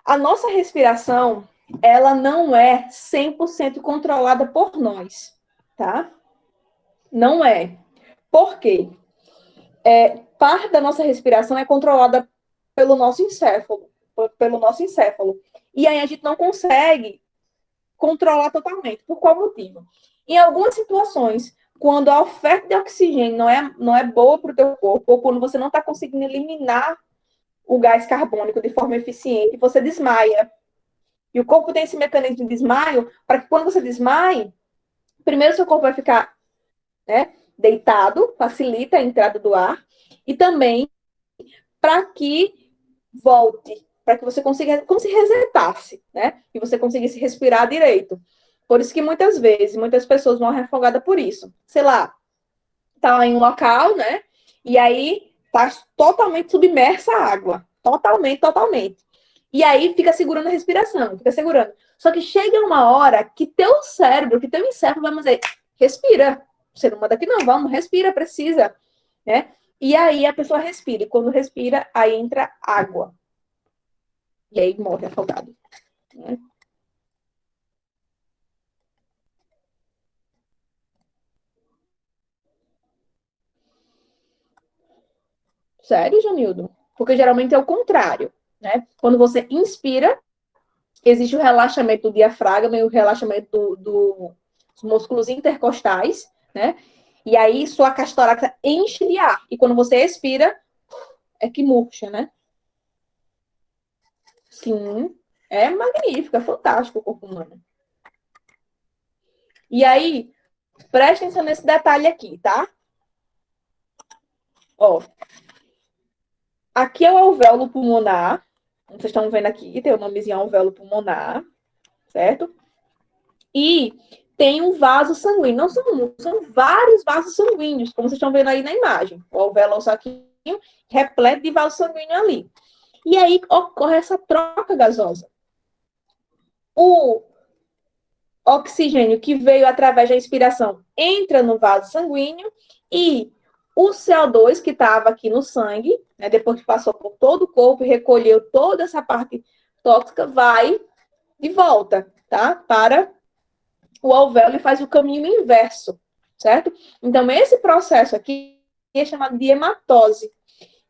A nossa respiração, ela não é 100% controlada por nós, tá? Não é. Por quê? Parte da nossa respiração é controlada pelo nosso encéfalo, E aí a gente não consegue controlar totalmente. Por qual motivo? Em algumas situações, quando a oferta de oxigênio não é boa para o teu corpo, ou quando você não está conseguindo eliminar o gás carbônico de forma eficiente, você desmaia. E o corpo tem esse mecanismo de desmaio para que quando você desmaie, primeiro seu corpo vai ficar, né, deitado, facilita a entrada do ar, e também para que volte, para que você consiga, como se resetasse, né? E você conseguisse respirar direito. Por isso que muitas vezes, muitas pessoas morrem afogadas por isso. Sei lá, tá em um local, né? E aí tá totalmente submersa a água. Totalmente, totalmente. E aí fica segurando a respiração, fica segurando. Só que chega uma hora que teu cérebro, que teu encéfalo vai dizer, respira. Você não manda aqui não, vamos, respira, precisa, né? E aí a pessoa respira, e quando respira, aí entra água. E aí morre afogado, né? Sério, Janildo? Porque geralmente é o contrário, né? Quando você inspira, existe o relaxamento do diafragma e o relaxamento dos músculos intercostais, né? E aí sua caixa torácica enche de ar. E quando você expira, é que murcha, né? Sim, é magnífico, é fantástico o corpo humano. E aí, preste atenção nesse detalhe aqui, tá? Ó, aqui é o alvéolo pulmonar. Vocês estão vendo aqui, tem o nomezinho alvéolo pulmonar, certo? E tem um vaso sanguíneo. Não são um, são vários vasos sanguíneos, como vocês estão vendo aí na imagem. O alvéolo é um saquinho repleto de vaso sanguíneo ali. E aí ocorre essa troca gasosa. O oxigênio que veio através da inspiração entra no vaso sanguíneo e o CO2 que estava aqui no sangue, né, depois que passou por todo o corpo e recolheu toda essa parte tóxica, vai de volta, tá? Para o alvéolo e faz o caminho inverso, certo? Então, esse processo aqui é chamado de hematose.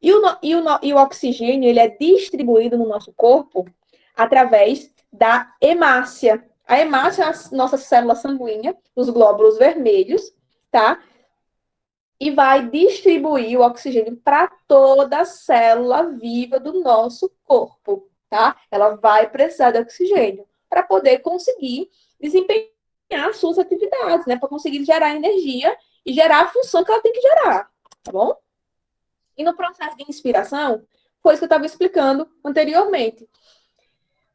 E o oxigênio, ele é distribuído no nosso corpo através da hemácia. A hemácia é a nossa célula sanguínea, os glóbulos vermelhos, tá? E vai distribuir o oxigênio para toda a célula viva do nosso corpo, tá? Ela vai precisar de oxigênio para poder conseguir desempenhar as suas atividades, né? Para conseguir gerar energia e gerar a função que ela tem que gerar, tá bom? E no processo de inspiração, foi isso que eu estava explicando anteriormente.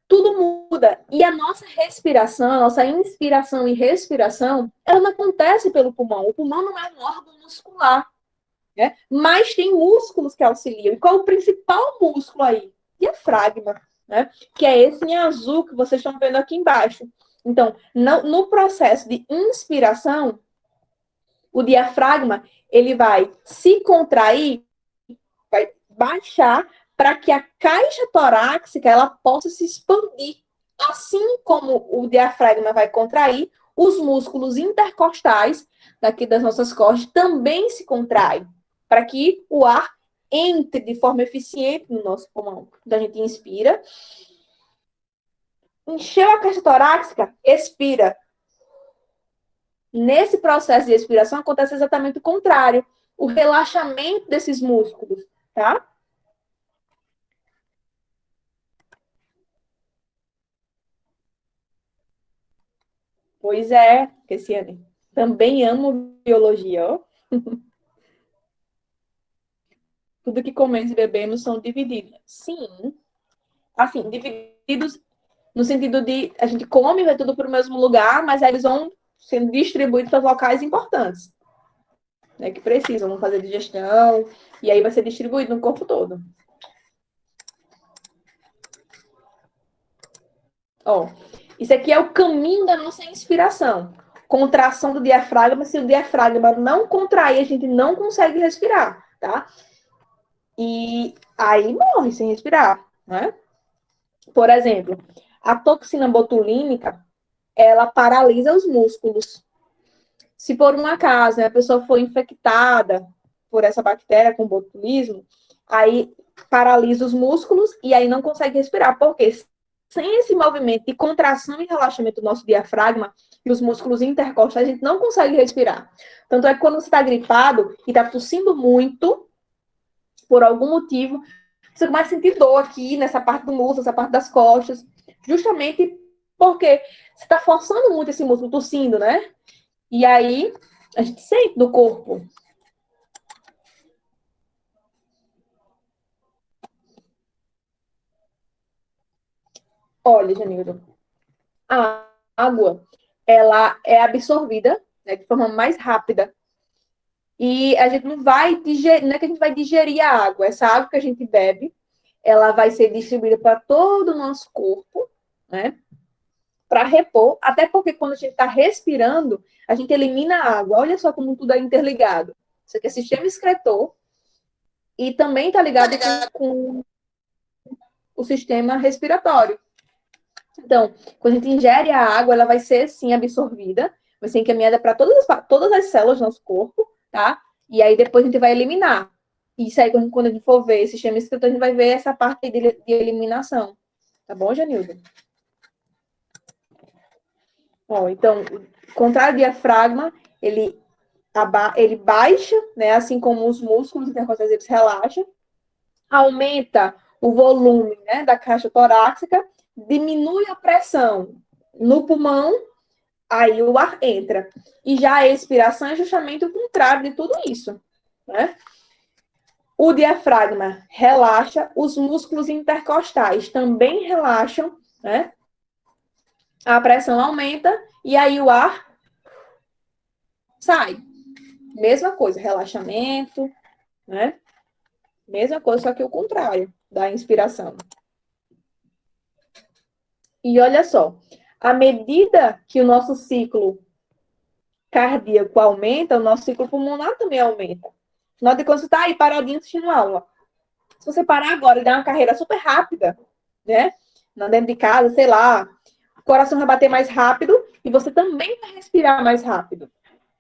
Tudo muda. E a nossa respiração, a nossa inspiração e respiração, ela não acontece pelo pulmão. O pulmão não é um órgão muscular, né? Mas tem músculos que auxiliam. E qual é o principal músculo aí? Diafragma, né? Que é esse em azul que vocês estão vendo aqui embaixo. Então, no processo de inspiração, o diafragma, ele vai se contrair, vai baixar para que a caixa torácica ela possa se expandir. Assim como o diafragma vai contrair, os músculos intercostais daqui das nossas costas também se contraem, para que o ar entre de forma eficiente no nosso pulmão. Então a gente inspira, encheu a caixa torácica, expira. Nesse processo de expiração acontece exatamente o contrário, o relaxamento desses músculos, tá? Pois é, Cassiane. Também amo biologia, ó. Tudo que comemos e bebemos são divididos. Sim. Assim, divididos no sentido de a gente come, vai tudo para o mesmo lugar, mas aí eles vão sendo distribuídos para locais importantes, né, que precisam, vão fazer digestão, e aí vai ser distribuído no corpo todo. Ó, isso aqui é o caminho da nossa inspiração. Contração do diafragma. Se o diafragma não contrair, a gente não consegue respirar, tá? E aí morre sem respirar, né? Por exemplo, a toxina botulínica, ela paralisa os músculos. Se por um acaso, né, a pessoa for infectada por essa bactéria com botulismo, aí paralisa os músculos e aí não consegue respirar. Porque sem esse movimento de contração e relaxamento do nosso diafragma e os músculos intercostais, a gente não consegue respirar. Tanto é que quando você está gripado e está tossindo muito, por algum motivo, você começa a sentir dor aqui, nessa parte do músculo, nessa parte das costas, justamente porque você está forçando muito esse músculo, tossindo, né? E aí, a gente sente no corpo. Olha, Janildo, a água, ela é absorvida, né, de forma mais rápida. E a gente não vai digerir, não é que a gente vai digerir a água. Essa água que a gente bebe, ela vai ser distribuída para todo o nosso corpo, né? Para repor, até porque quando a gente está respirando, a gente elimina a água. Olha só como tudo é interligado. Isso aqui é sistema excretor e também está ligado com o sistema respiratório. Então, quando a gente ingere a água, ela vai ser, sim, absorvida, vai ser encaminhada para todas as células do nosso corpo, tá? E aí depois a gente vai eliminar. Isso aí, quando a gente for ver esse sistema excretor, a gente vai ver essa parte de eliminação. Tá bom, Janildo? Ó, então, contrário ao diafragma, ele baixa, né? Assim como os músculos intercostais, eles relaxam. Aumenta o volume, né, da caixa torácica, diminui a pressão no pulmão, aí o ar entra. E já a expiração é justamente o contrário de tudo isso, né? O diafragma relaxa, os músculos intercostais também relaxam, né? A pressão aumenta e aí o ar sai. Mesma coisa, relaxamento, né? Mesma coisa, só que o contrário da inspiração. E olha só, À medida que o nosso ciclo cardíaco aumenta, o nosso ciclo pulmonar também aumenta. Afinal de contas, você está aí paradinho assistindo aula. Se você parar agora e dar uma carreira super rápida, né? Dentro de casa, sei lá, o coração vai bater mais rápido e você também vai respirar mais rápido.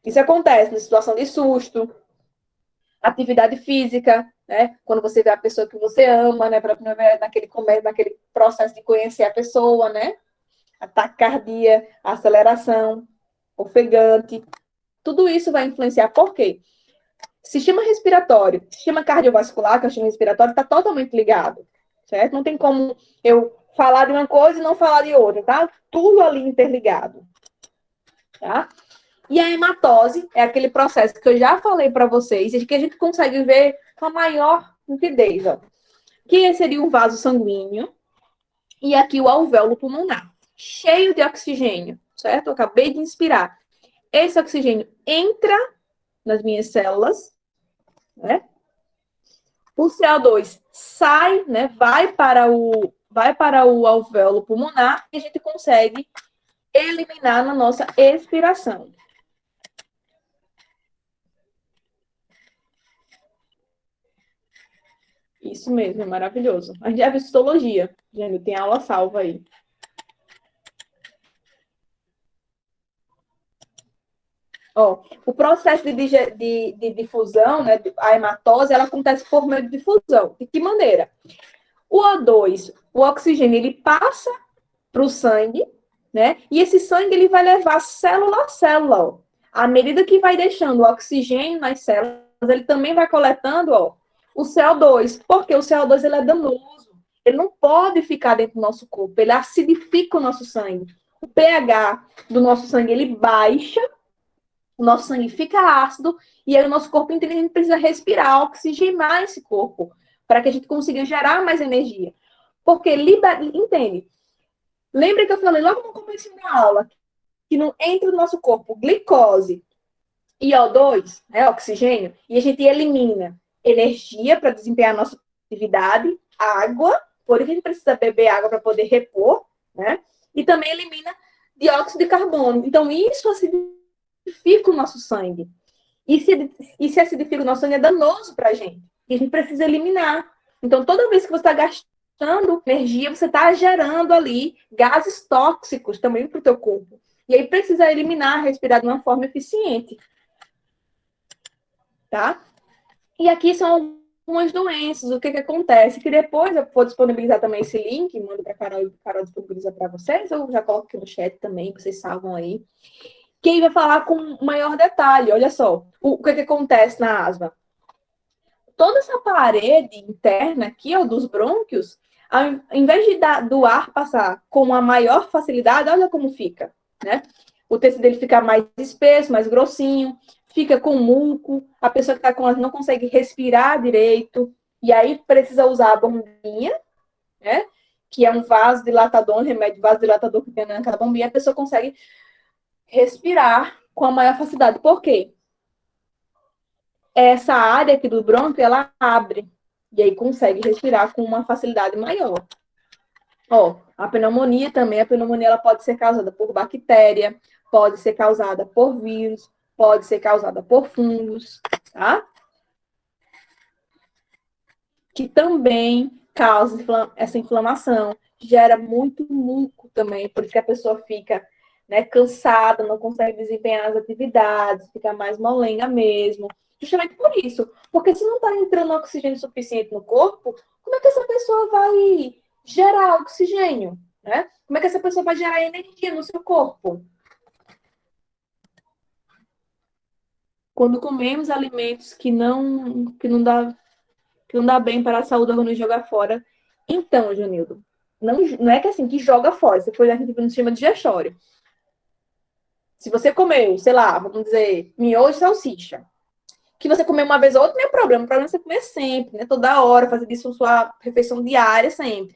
Isso acontece na situação de susto, atividade física, né? Quando você vê a pessoa que você ama, né? Naquele processo de conhecer a pessoa, né? A taquicardia, a aceleração, ofegante. Tudo isso vai influenciar. Por quê? Sistema respiratório, sistema cardiovascular, que é o sistema respiratório, está totalmente ligado, certo? Não tem como eu falar de uma coisa e não falar de outra, tá? Tudo ali interligado, tá? E a hematose é aquele processo que eu já falei para vocês, e que a gente consegue ver com a maior nitidez, ó. Que seria um vaso sanguíneo e aqui o alvéolo pulmonar, cheio de oxigênio, certo? Eu acabei de inspirar. Esse oxigênio entra nas minhas células, né? O CO2 sai, né? Vai para o alvéolo pulmonar e a gente consegue eliminar na nossa expiração. Isso mesmo, é maravilhoso. A gente já viu histologia, gente, tem aula salva aí. Ó, o processo de difusão, né, a hematose, ela acontece por meio de difusão. De que maneira? O O2, o oxigênio, ele passa para o sangue, né? E esse sangue ele vai levar célula a célula. Ó. À medida que vai deixando o oxigênio nas células, ele também vai coletando, ó, o CO2, porque o CO2 ele é danoso. Ele não pode ficar dentro do nosso corpo, ele acidifica o nosso sangue. O pH do nosso sangue ele baixa, o nosso sangue fica ácido, e aí o nosso corpo entende que a gente precisa respirar, oxigenar esse corpo, para que a gente consiga gerar mais energia. Porque, entende? Lembra que eu falei logo no começo da aula, que não entra no nosso corpo glicose e O2, né, oxigênio, e a gente elimina energia para desempenhar a nossa atividade, água, por isso a gente precisa beber água para poder repor, né? E também elimina dióxido de carbono. Então, isso acidifica o nosso sangue. E se acidifica o nosso sangue, é danoso para a gente. E a gente precisa eliminar. Então, toda vez que você está gastando energia, você está gerando ali gases tóxicos também para o teu corpo. E aí precisa eliminar, respirar de uma forma eficiente. Tá? E aqui são algumas doenças, o que acontece, que depois eu vou disponibilizar também esse link, mando para a Carol disponibilizar para vocês, ou já coloco aqui no chat também, vocês salvam aí. Quem vai falar com maior detalhe, olha só, o que acontece na asma. Toda essa parede interna aqui, ó, dos brônquios, ao invés do ar passar com uma maior facilidade, olha como fica, né? O tecido dele fica mais espesso, mais grossinho, fica com muco, a pessoa que está com asma não consegue respirar direito, e aí precisa usar a bombinha, né? Que é um vasodilatador, um remédio vasodilatador que tem naquela bombinha, a pessoa consegue respirar com a maior facilidade. Por quê? Essa área aqui do brônquio, ela abre. E aí consegue respirar com uma facilidade maior. Ó, a pneumonia também, a pneumonia ela pode ser causada por bactéria, pode ser causada por vírus, pode ser causada por fungos, tá? Que também causa essa inflamação, gera muito muco também, por isso que a pessoa fica, né, cansada, não consegue desempenhar as atividades, fica mais molenga mesmo. Justamente por isso. Porque se não está entrando oxigênio suficiente no corpo, como é que essa pessoa vai gerar oxigênio? Né? Como é que essa pessoa vai gerar energia no seu corpo? Quando comemos alimentos que não dá bem para a saúde, vamos jogar fora. Então, Janildo, não é que assim, que joga fora. Você foi a gente no sistema digestório. Se você comeu, sei lá, vamos dizer, miojo e salsicha, que você comer uma vez ou outra, não é problema. O problema é você comer sempre, né? Toda hora, fazer disso sua refeição diária sempre.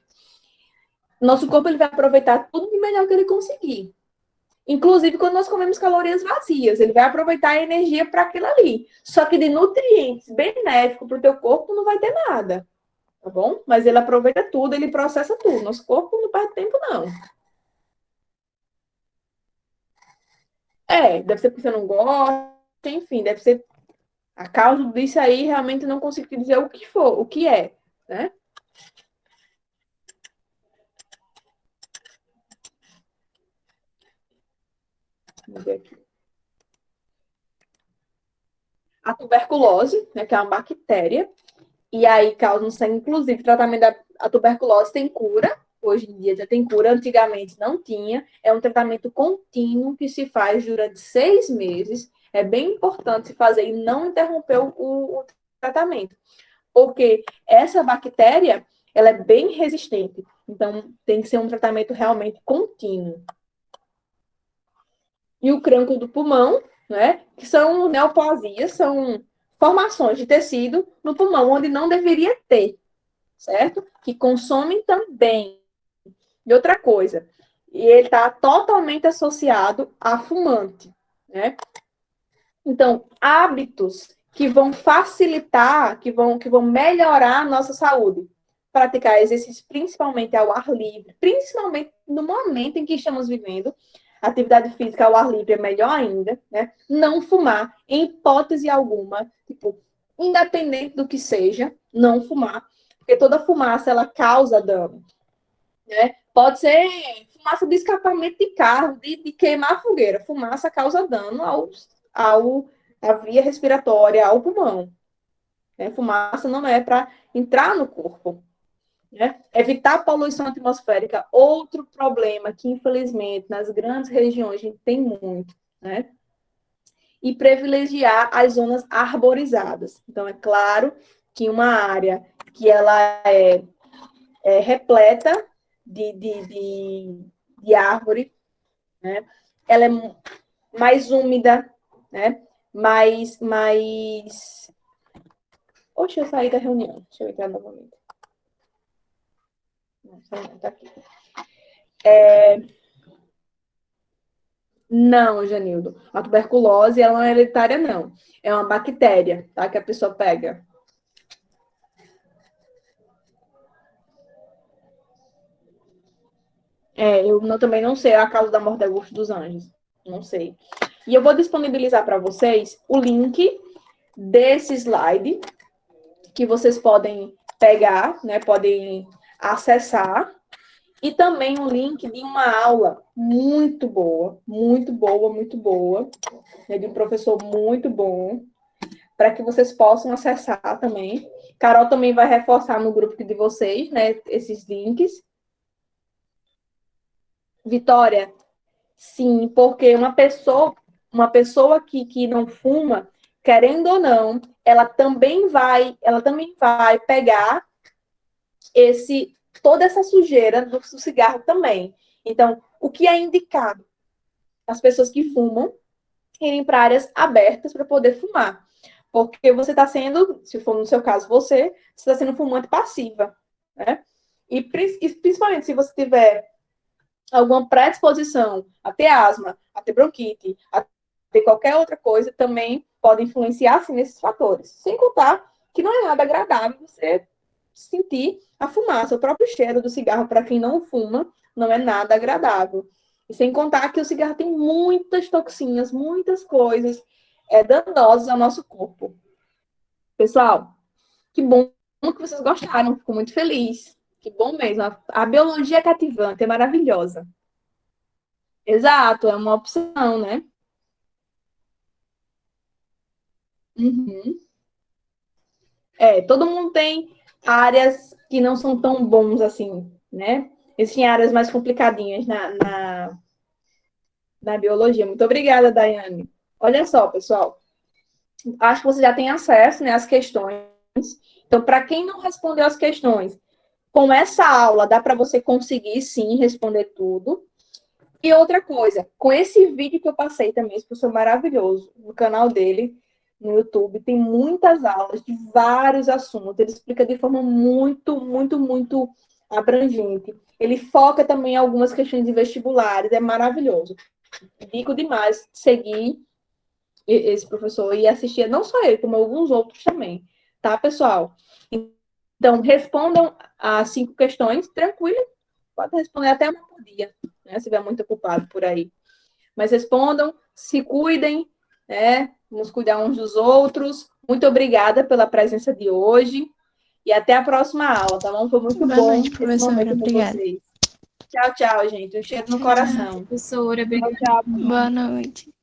Nosso corpo ele vai aproveitar tudo de melhor que ele conseguir. Inclusive, quando nós comemos calorias vazias, ele vai aproveitar a energia para aquilo ali. Só que de nutrientes benéficos para o teu corpo não vai ter nada. Tá bom? Mas ele aproveita tudo, ele processa tudo. Nosso corpo não perde tempo, não. Deve ser porque você não gosta, enfim, deve ser a causa disso aí, realmente não consigo te dizer o que for, o que é, né? Vamos ver aqui. A tuberculose, né, que é uma bactéria, e aí causa no sangue, inclusive, tratamento da tuberculose tem cura, hoje em dia já tem cura, antigamente não tinha, é um tratamento contínuo que se faz durante 6 meses, é bem importante se fazer e não interromper o tratamento, porque essa bactéria, ela é bem resistente, então tem que ser um tratamento realmente contínuo. E o cancro do pulmão, né, que são neoplasias, são formações de tecido no pulmão, onde não deveria ter, certo? Que consomem também. E outra coisa, e ele está totalmente associado a fumante, né? Então, hábitos que vão facilitar, que vão melhorar a nossa saúde. Praticar exercício principalmente ao ar livre, principalmente no momento em que estamos vivendo. Atividade física ao ar livre é melhor ainda, né? Não fumar, em hipótese alguma, tipo, independente do que seja, não fumar, porque toda fumaça ela causa dano, né? Pode ser fumaça de escapamento de carro, de queimar fogueira. Fumaça causa dano à via respiratória, ao pulmão. Né? Fumaça não é para entrar no corpo. Né? Evitar a poluição atmosférica, outro problema que, infelizmente, nas grandes regiões a gente tem muito. Né? E privilegiar as zonas arborizadas. Então, é claro que uma área que ela é repleta de árvore, né? Ela é mais úmida, né? Mais... Oxe, eu saí da reunião. Deixa eu entrar novamente. Não, tá aqui. Não, Janildo. A tuberculose, ela não é hereditária, não. É uma bactéria, tá? Que a pessoa pega. Eu também não sei a causa da morte de Augusto dos Anjos. Não sei. E eu vou disponibilizar para vocês o link desse slide, que vocês podem pegar, né? Podem acessar. E também um link de uma aula muito boa, muito boa, muito boa, né, de um professor muito bom, para que vocês possam acessar também. Carol também vai reforçar no grupo de vocês, né, esses links. Vitória, sim, porque uma pessoa que não fuma, querendo ou não, ela também vai pegar toda essa sujeira do cigarro também. Então, o que é indicado? As pessoas que fumam irem para áreas abertas para poder fumar. Porque você está sendo, se for no seu caso você está sendo fumante passiva, né? E principalmente se você tiver alguma predisposição a ter asma, a ter bronquite, a ter qualquer outra coisa, também pode influenciar assim, nesses fatores. Sem contar que não é nada agradável você sentir a fumaça, o próprio cheiro do cigarro, para quem não fuma, não é nada agradável. E sem contar que o cigarro tem muitas toxinas, muitas coisas danosas ao nosso corpo. Pessoal, que bom que vocês gostaram, fico muito feliz. Que bom mesmo. A biologia é cativante, é maravilhosa. Exato, é uma opção, né? Uhum. Todo mundo tem áreas que não são tão bons assim, né? Existem áreas mais complicadinhas na biologia. Muito obrigada, Daiane. Olha só, pessoal. Acho que você já tem acesso, né, às questões. Então, para quem não respondeu as questões, com essa aula dá para você conseguir, sim, responder tudo. E outra coisa, com esse vídeo que eu passei também, esse professor maravilhoso, no canal dele, no YouTube, tem muitas aulas de vários assuntos. Ele explica de forma muito, muito, muito abrangente. Ele foca também em algumas questões de vestibulares, é maravilhoso. Digo demais seguir esse professor e assistir, não só ele, como alguns outros também. Tá, pessoal? Então, respondam as 5 questões, tranquilo. Pode responder até uma por dia, né? Se estiver muito ocupado por aí. Mas respondam, se cuidem, né? Vamos cuidar uns dos outros. Muito obrigada pela presença de hoje e até a próxima aula, tá bom? Foi muito Boa bom noite, esse professora. momento com Obrigada. vocês. Tchau, tchau, gente. Um cheiro no Tchau. coração. Professora, Tchau, tchau. Boa noite.